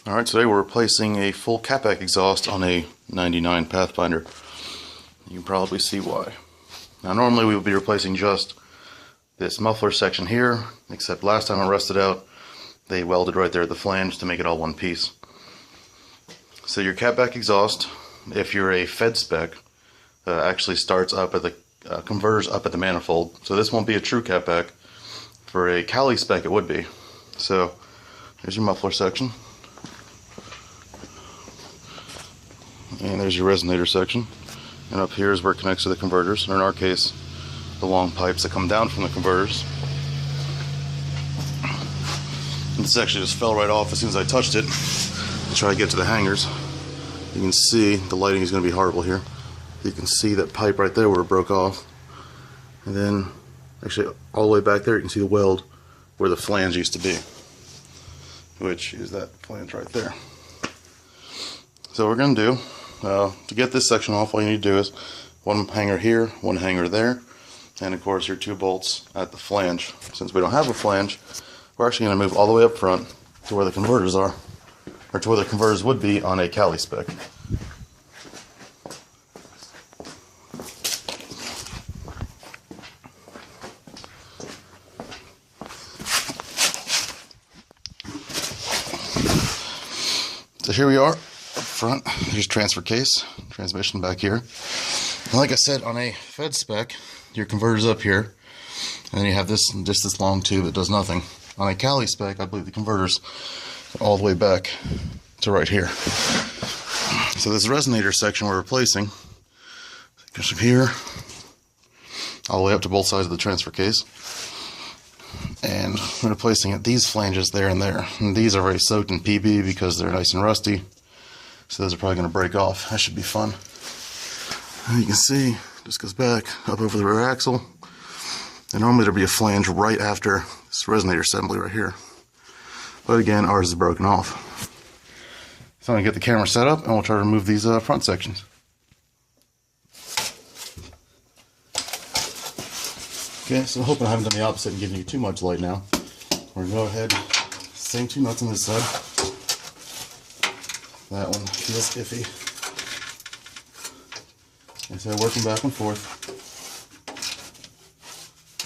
Alright, today we're replacing a full catback exhaust on a 99 Pathfinder. You can probably see why. Now normally we would be replacing just this muffler section here, except last time I rusted out, they welded right there at the flange to make it all one piece. So your catback exhaust, if you're a Fed spec, actually starts up at the converters up at the manifold. So this won't be a true catback. For a cali spec it would be. So there's your muffler section. And there's your resonator section. And up here is where it connects to the converters, or in our case, the long pipes that come down from the converters. And this actually just fell right off as soon as I touched it to try to get to the hangers. You can see the lighting is going to be horrible here. You can see that pipe right there where it broke off. And then, actually, all the way back there, you can see the weld where the flange used to be, which is that flange right there. So what we're going to do, to get this section off, all you need to do is one hanger here, one hanger there, and of course your 2 bolts at the flange. Since we don't have a flange, we're actually going to move all the way up front to where the converters are, or to where the converters would be on a cali spec. So here we are. Up front, here's transfer case, transmission back here. And like I said, on a Fed spec, your converter's up here, and then you have this, just this long tube that does nothing. On a cali spec, I believe the converter's all the way back to right here. So this resonator section we're replacing goes from here all the way up to both sides of the transfer case. And we're replacing it, these flanges there and there. And these are very soaked in PB because they're nice and rusty. So those are probably going to break off. That should be fun. And you can see, this goes back up over the rear axle. And normally there'd be a flange right after this resonator assembly right here. But again, ours is broken off. So I'm going to get the camera set up and we'll try to remove these front sections. Okay, so I'm hoping I haven't done the opposite and giving you too much light now. We're going to go ahead, same 2 nuts on this side. That one feels iffy. And so working back and forth.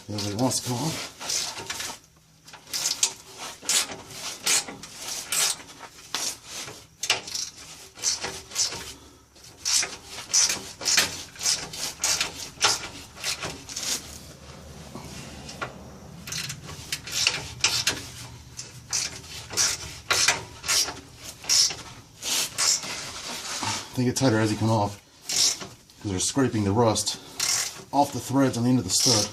Feels like it wants to come off. They get tighter as they come off because they're scraping the rust off the threads on the end of the stud.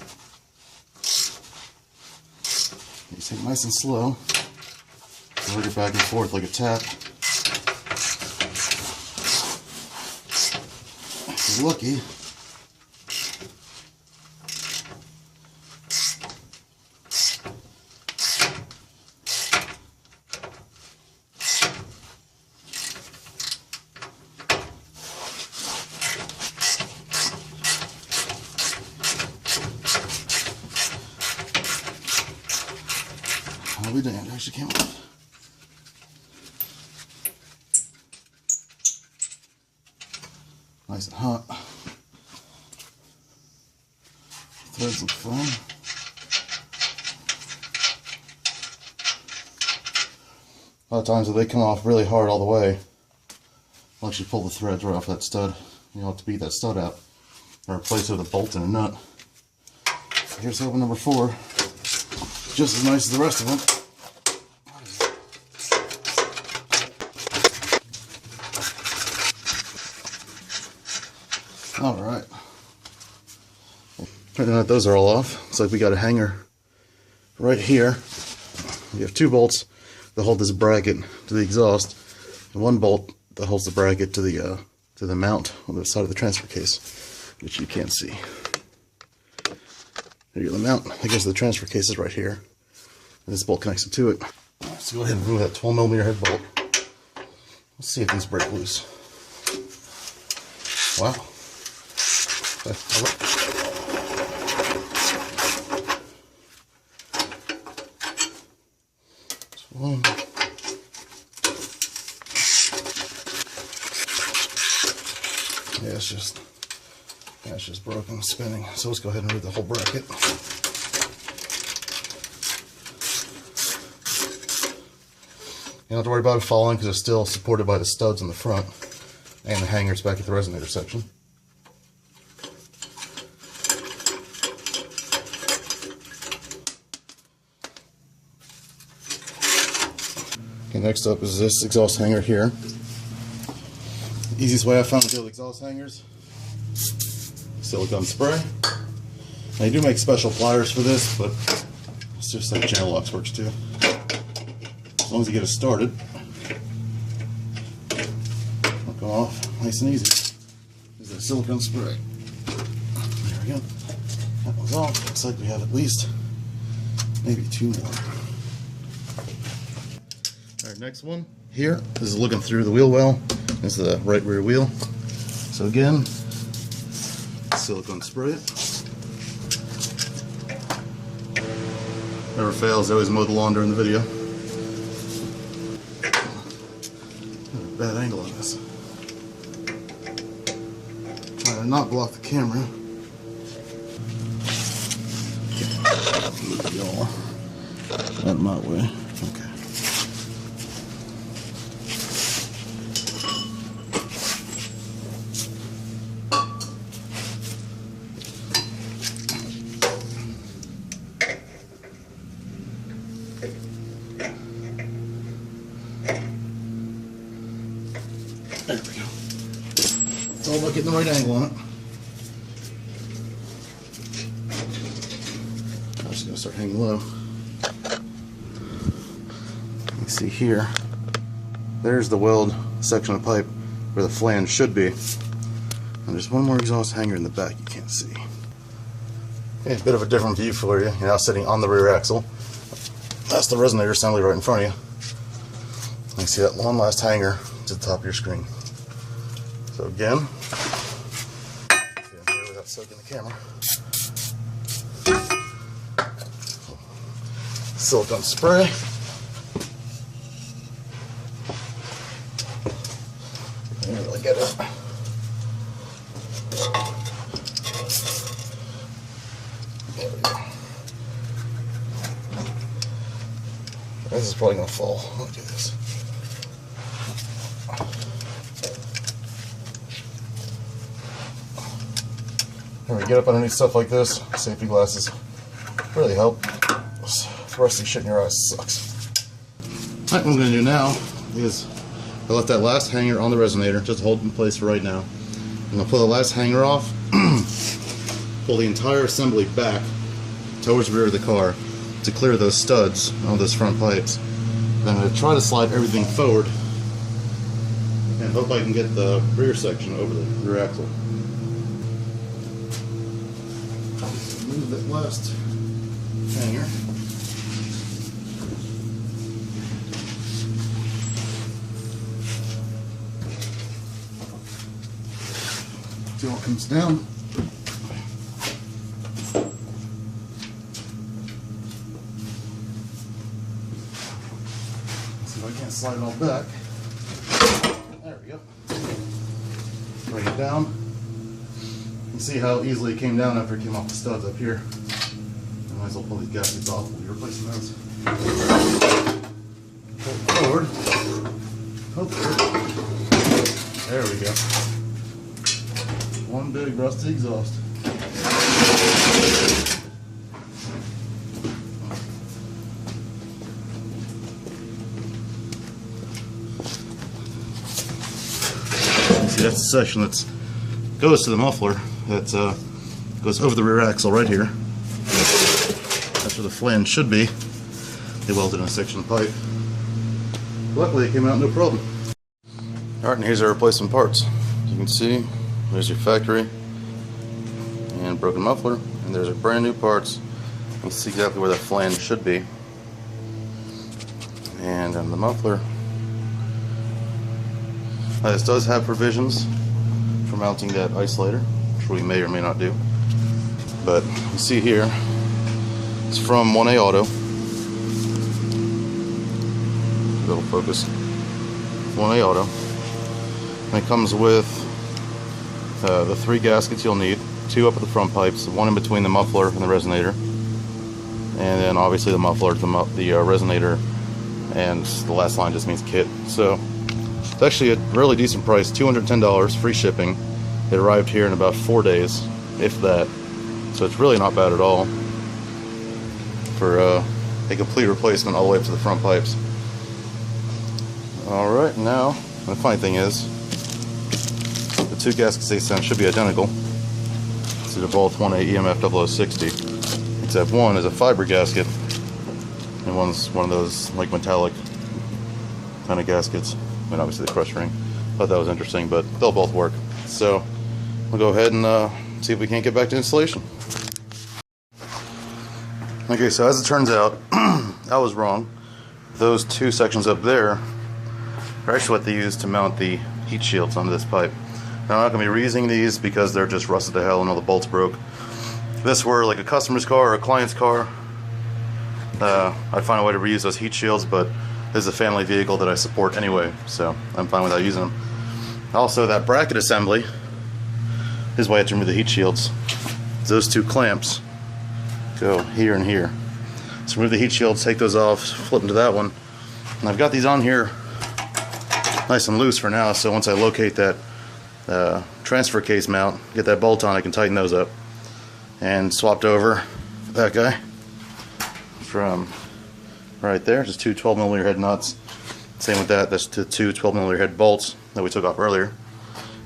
You take it nice and slow, work it back and forth like a tap. If you're lucky, I'll be damned, it actually came off. Nice and hot. Threads look fine. A lot of times if they come off really hard all the way, I'll actually pull the threads right off that stud. You'll have to beat that stud out or replace it with a bolt and a nut. Here's open number 4. Just as nice as the rest of them. Alright. Now that those are all off, looks like we got a hanger right here. We have 2 bolts that hold this bracket to the exhaust, and 1 bolt that holds the bracket to the mount on the side of the transfer case, which you can't see. There you go, the mount, I guess the transfer case is right here. And this bolt connects it to it. Let's go ahead and remove that 12mm head bolt. Let's see if these break loose. Wow. One. that's just broken, spinning. So let's go ahead and remove the whole bracket. You don't have to worry about it falling because it's still supported by the studs in the front and the hangers back at the resonator section. Okay, next up is this exhaust hanger here. Easiest way I found to deal with exhaust hangers: silicone spray. Now, you do make special pliers for this, but it's just like channel locks works too. As long as you get it started, it'll go off nice and easy. There's that silicone spray. There we go. That one's off. Looks like we have at least maybe 2 more. Alright, next one here. This is looking through the wheel well. This is the right rear wheel. So again, silicone spray it. Never fails, I always mow the lawn during the video. Bad angle on this. Trying to not block the camera. Move y'all out of my way. Okay. There we go. It's all about getting the right angle on it. I'm just going to start hanging low. You can see here, there's the weld section of pipe where the flange should be. And there's one more exhaust hanger in the back you can't see. Okay, a bit of a different view for you. You're now sitting on the rear axle. That's the resonator assembly right in front of you. You can see that one last hanger to the top of your screen. So again, see I'm here without soaking the camera. Silicone spray. I didn't really get it. There we go. This is probably going to fall. Look at this. When we get up underneath stuff like this, safety glasses really help. Rusty shit in your eyes sucks. Alright, what I'm going to do now is I left that last hanger on the resonator just to hold it in place for right now. I'm going to pull the last hanger off, pull the entire assembly back towards the rear of the car to clear those studs on those front pipes. Then I'm going to try to slide everything forward and hope I can get the rear section over the rear axle. Move that last hanger. See how it comes down. See if I can't slide it all back. There we go. Bring it down. You can see how easily it came down after it came off the studs up here. I might as well pull these gaskets off. We'll be replacing those. Pull it forward. Hopefully. There we go. One big rusty exhaust. See, that's the section that goes to the muffler. That goes over the rear axle right here. That's where the flange should be. They welded in a section of pipe. Luckily, it came out no problem. Alright, and here's our replacement parts. You can see there's your factory and broken muffler, and there's our brand new parts. You can see exactly where that flange should be. And on the muffler, this does have provisions for mounting that isolator, which we may or may not do. But you see here, it's from 1A Auto. Little focus. 1A Auto. And it comes with the 3 gaskets you'll need, 2 up at the front pipes, 1 in between the muffler and the resonator, and then obviously the muffler, the resonator, and the last line just means kit. So it's actually a really decent price, $210, free shipping. It arrived here in about 4 days, if that. So it's really not bad at all for a complete replacement all the way up to the front pipes. Alright, now the funny thing is, the 2 gaskets they sent should be identical. So they're both 1A EMF 0060, except one is a fiber gasket and one's one of those like metallic kind of gaskets. I mean, obviously the crush ring. Thought that was interesting, but they'll both work. So we'll go ahead and see if we can't get back to installation. Okay, so as it turns out, I was wrong. Those 2 sections up there are actually what they use to mount the heat shields onto this pipe. Now, I'm not going to be reusing these because they're just rusted to hell and all the bolts broke. If this were like a customer's car or a client's car, I'd find a way to reuse those heat shields, but this is a family vehicle that I support anyway, so I'm fine without using them. Also, that bracket assembly is why I had to remove the heat shields. Those 2 clamps go here and here. So remove the heat shields, take those off, flip them to that one. And I've got these on here nice and loose for now, so once I locate that transfer case mount, get that bolt on, I can tighten those up. And swapped over that guy from right there, just 2 12mm head nuts. Same with that, that's the 2 12mm head bolts that we took off earlier.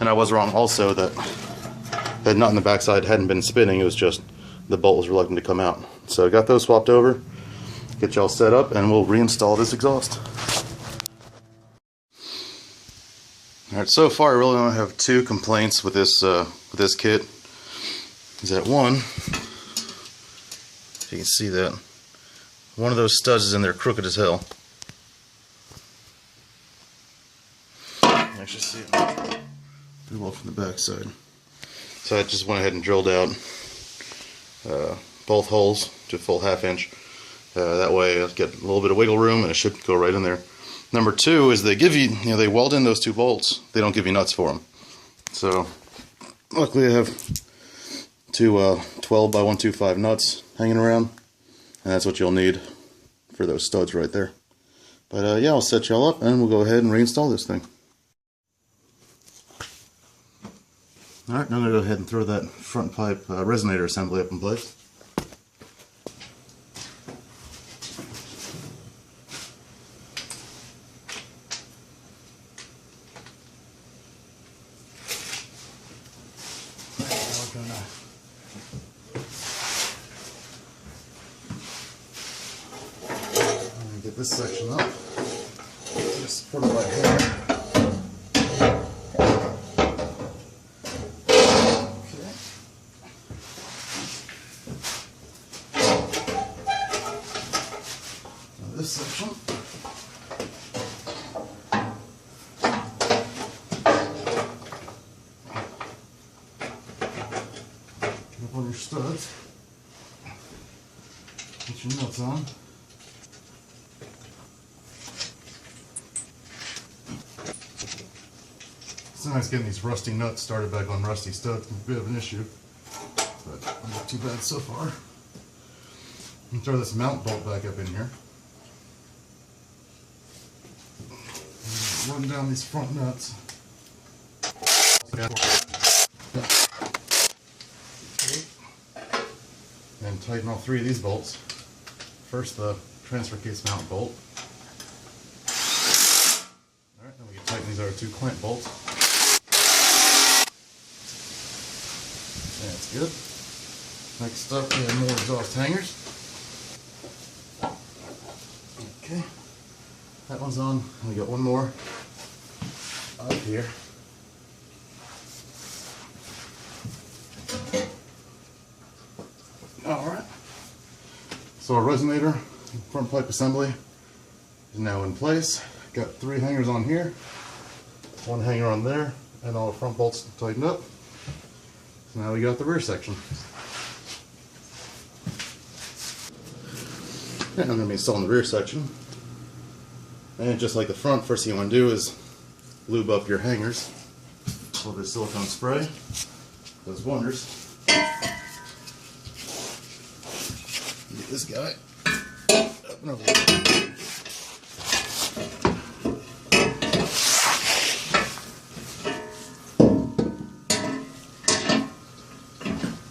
And I was wrong also that that nut in the backside hadn't been spinning, it was just the bolt was reluctant to come out. So I got those swapped over, get y'all set up, and we'll reinstall this exhaust. Alright, so far I really only have 2 complaints with this kit. Is that one, if you can see that, one of those studs is in there crooked as hell. You can actually see it pretty well from the back side. So I just went ahead and drilled out both holes to a full 1/2 inch. That way I get a little bit of wiggle room and it should go right in there. Number 2 is they give you, they weld in those 2 bolts. They don't give you nuts for them. So luckily I have 2 12 by 125 nuts hanging around, and that's what you'll need for those studs right there. But yeah, I'll set y'all up and we'll go ahead and reinstall this thing. Alright, now I'm going to go ahead and throw that front pipe resonator assembly up in place. Get this section up. Just support it right here. Okay. Now this section. Up on your studs. Get your nuts on. Sometimes getting these rusty nuts started back on rusty studs is a bit of an issue, but not too bad so far. I'm throw this mount bolt back up in here. Run down these front nuts. And tighten all 3 of these bolts. First the transfer case mount bolt. Alright, then we can tighten these other 2 clamp bolts. That's good. Next up, we have more exhaust hangers. Okay, that one's on. We got one more up here. Alright, so our resonator front pipe assembly is now in place. Got 3 hangers on here, 1 hanger on there, and all the front bolts tightened up. So now we got the rear section. And I'm going to be installing the rear section. And just like the front, first thing you want to do is lube up your hangers. little bit of silicone spray does wonders. Get this guy up and over here.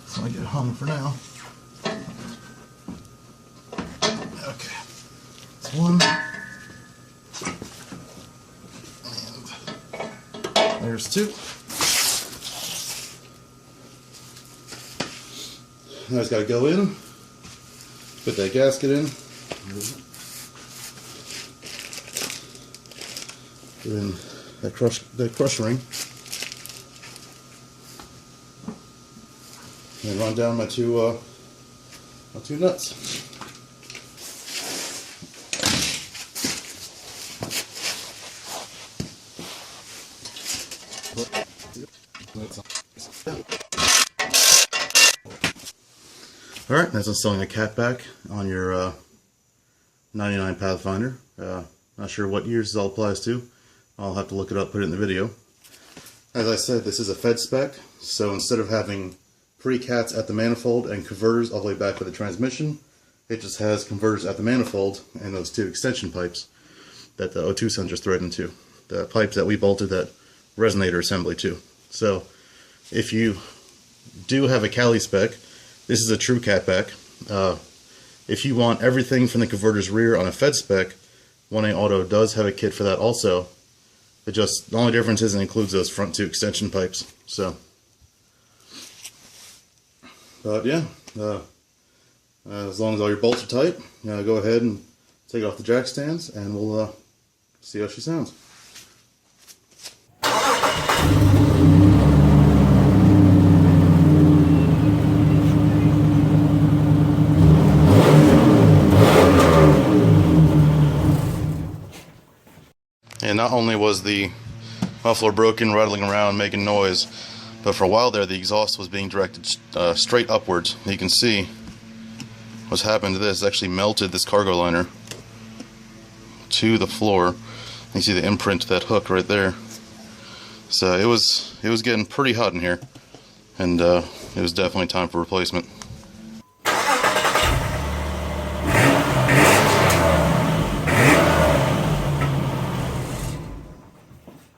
So I get it hung for now. Okay, that's one. And there's two. Now it's got to go in. Put that gasket in. Put in that crush ring. And run down my two nuts. Alright, that's installing a Catback on your 99 Pathfinder. Not sure what years this all applies to. I'll have to look it up, put it in the video. As I said, this is a Fed spec, so instead of having pre-cats at the manifold and converters all the way back with the transmission, it just has converters at the manifold and those two extension pipes that the O2 sensor's thread into. The pipes that we bolted that resonator assembly to. So if you do have a cali spec, this is a true Catback. If you want everything from the converter's rear on a Fed spec, 1A Auto does have a kit for that also. The only difference is it includes those front two extension pipes. So, but yeah, as long as all your bolts are tight, go ahead and take off the jack stands, and we'll see how she sounds. And not only was the muffler broken, rattling around, making noise, but for a while there the exhaust was being directed straight upwards. You can see what's happened to this. It's actually melted this cargo liner to the floor. You see the imprint of that hook right there. So it was getting pretty hot in here, and it was definitely time for replacement.